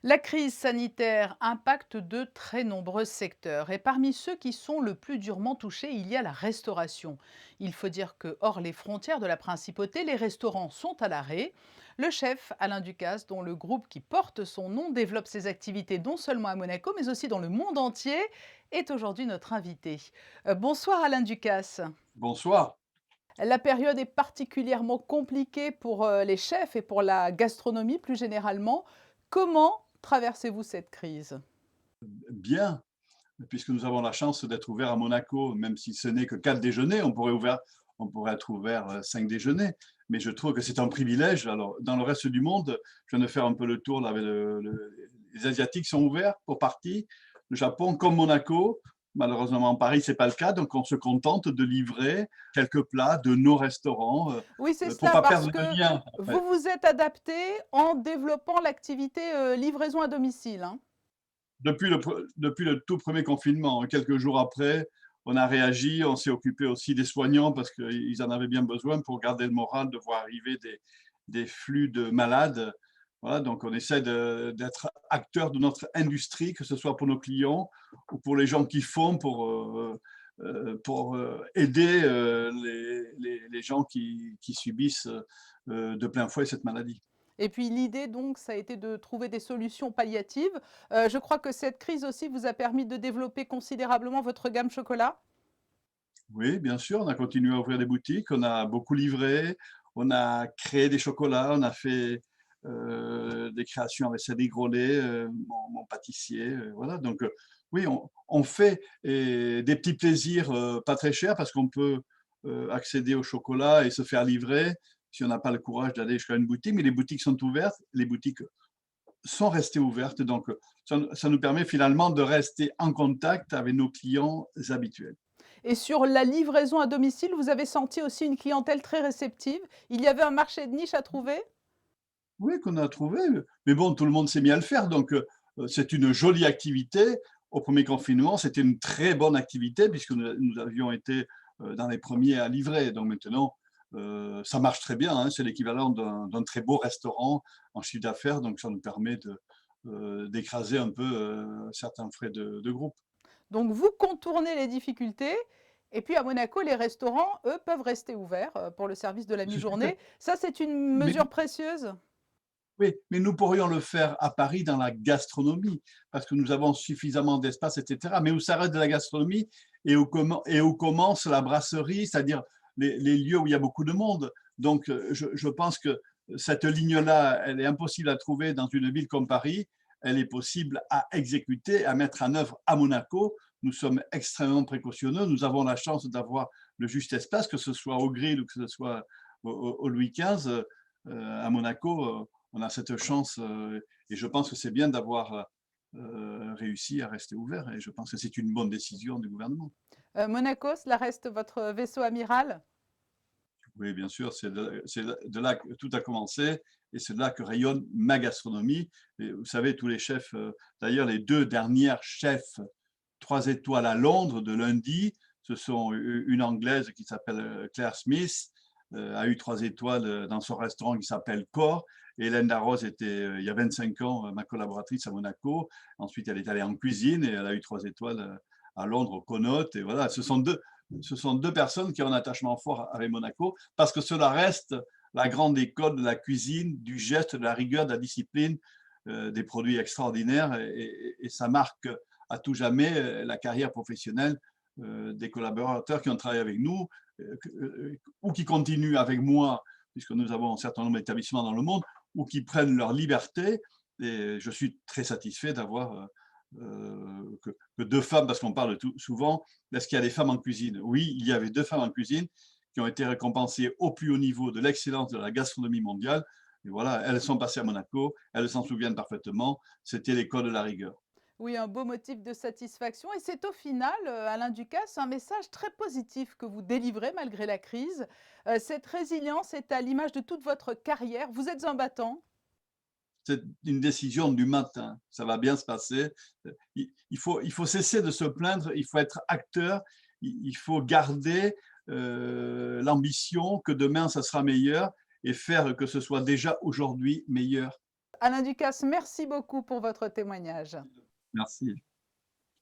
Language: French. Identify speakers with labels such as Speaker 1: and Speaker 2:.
Speaker 1: La crise sanitaire impacte de très nombreux secteurs et parmi ceux qui sont le plus durement touchés, il y a la restauration. Il faut dire que hors les frontières de la principauté, les restaurants sont à l'arrêt. Le chef Alain Ducasse, dont le groupe qui porte son nom développe ses activités non seulement à Monaco mais aussi dans le monde entier, est aujourd'hui notre invité. Bonsoir Alain Ducasse.
Speaker 2: Bonsoir.
Speaker 1: La période est particulièrement compliquée pour les chefs et pour la gastronomie plus généralement. Comment traversez-vous cette crise?
Speaker 2: Bien, puisque nous avons la chance d'être ouverts à Monaco, même si ce n'est que 4 déjeuners, on pourrait être ouvert 5 déjeuners, mais je trouve que c'est un privilège. Alors, dans le reste du monde, je viens de faire un peu le tour là, avec les Asiatiques sont ouverts pour partie. Le Japon, comme Monaco, malheureusement, Paris, c'est pas le cas, donc on se contente de livrer quelques plats de nos restaurants
Speaker 1: Oui, c'est
Speaker 2: pour
Speaker 1: cela,
Speaker 2: pas
Speaker 1: parce
Speaker 2: perdre le
Speaker 1: que
Speaker 2: lien. En
Speaker 1: vous
Speaker 2: fait.
Speaker 1: vous êtes adapté en développant l'activité livraison à domicile, hein.
Speaker 2: Depuis le tout premier confinement, hein, quelques jours après, on a réagi, on s'est occupé aussi des soignants parce qu'ils en avaient bien besoin pour garder le moral de voir arriver des flux de malades. Voilà, donc on essaie d'être acteur de notre industrie, que ce soit pour nos clients ou pour les gens qui font pour aider les gens qui subissent de plein fouet cette maladie.
Speaker 1: Et puis l'idée donc, ça a été de trouver des solutions palliatives. Je crois que cette crise aussi vous a permis de développer considérablement votre gamme chocolat?
Speaker 2: Oui, bien sûr, on a continué à ouvrir des boutiques, on a beaucoup livré, on a créé des chocolats, on a fait, des créations avec Cédric Grolet, mon pâtissier, voilà donc oui, on fait des petits plaisirs, pas très chers parce qu'on peut, accéder au chocolat et se faire livrer si on n'a pas le courage d'aller jusqu'à une boutique, mais les boutiques sont ouvertes, les boutiques sont restées ouvertes donc ça nous permet finalement de rester en contact avec nos clients habituels.
Speaker 1: Et sur la livraison à domicile, vous avez senti aussi une clientèle très réceptive? Il y avait un marché de niche à trouver?
Speaker 2: Oui, qu'on a trouvé, mais bon, tout le monde s'est mis à le faire, donc c'est une jolie activité. Au premier confinement, c'était une très bonne activité puisque nous avions été, dans les premiers à livrer. Donc maintenant, ça marche très bien, hein. C'est l'équivalent d'un très beau restaurant en chiffre d'affaires, donc ça nous permet d'écraser un peu, certains frais de groupe.
Speaker 1: Donc vous contournez les difficultés et puis à Monaco, les restaurants, eux, peuvent rester ouverts, pour le service de la
Speaker 2: C'est tout à
Speaker 1: mi-journée. Ça, c'est une
Speaker 2: mais
Speaker 1: mesure précieuse?
Speaker 2: Oui, mais nous pourrions le faire à Paris dans la gastronomie, parce que nous avons suffisamment d'espace, et cetera. Mais où s'arrête la gastronomie et où commence la brasserie, c'est-à-dire les lieux où il y a beaucoup de monde. Donc, je pense que cette ligne-là, elle est impossible à trouver dans une ville comme Paris. Elle est possible à exécuter, à mettre en œuvre à Monaco. Nous sommes extrêmement précautionneux. Nous avons la chance d'avoir le juste espace, que ce soit au Grill ou que ce soit au Louis XV. À Monaco, on a cette chance et je pense que c'est bien d'avoir réussi à rester ouvert et je pense que c'est une bonne décision du gouvernement.
Speaker 1: Monaco, cela reste votre vaisseau amiral?
Speaker 2: Oui, bien sûr, c'est de là que tout a commencé et c'est de là que rayonne ma gastronomie. Et vous savez, tous les chefs, d'ailleurs, les deux dernières chefs 3 étoiles à Londres de lundi, ce sont une Anglaise qui s'appelle Claire Smith, a eu 3 étoiles dans son restaurant qui s'appelle Core. Et Hélène Darroze était, il y a 25 ans, ma collaboratrice à Monaco. Ensuite, elle est allée en cuisine et elle a eu 3 étoiles à Londres, au Connaught. Et voilà, ce sont deux personnes qui ont un attachement fort avec Monaco parce que cela reste la grande école de la cuisine, du geste, de la rigueur, de la discipline, des produits extraordinaires et ça marque à tout jamais la carrière professionnelle des collaborateurs qui ont travaillé avec nous ou qui continuent avec moi, puisque nous avons un certain nombre d'établissements dans le monde, ou qui prennent leur liberté. Et je suis très satisfait d'avoir que deux femmes, parce qu'on parle souvent, est-ce qu'il y a des femmes en cuisine? Oui, il y avait deux femmes en cuisine qui ont été récompensées au plus haut niveau de l'excellence de la gastronomie mondiale. Et voilà, elles sont passées à Monaco, elles s'en souviennent parfaitement. C'était l'école de la rigueur.
Speaker 1: Oui, un beau motif de satisfaction et c'est au final, Alain Ducasse, un message très positif que vous délivrez malgré la crise. Cette résilience est à l'image de toute votre carrière. Vous êtes un battant.
Speaker 2: C'est une décision du matin. Ça va bien se passer. Il faut cesser de se plaindre. Il faut être acteur. Il faut garder l'ambition que demain ça sera meilleur et faire que ce soit déjà aujourd'hui meilleur.
Speaker 1: Alain Ducasse, merci beaucoup pour votre témoignage.
Speaker 2: Merci.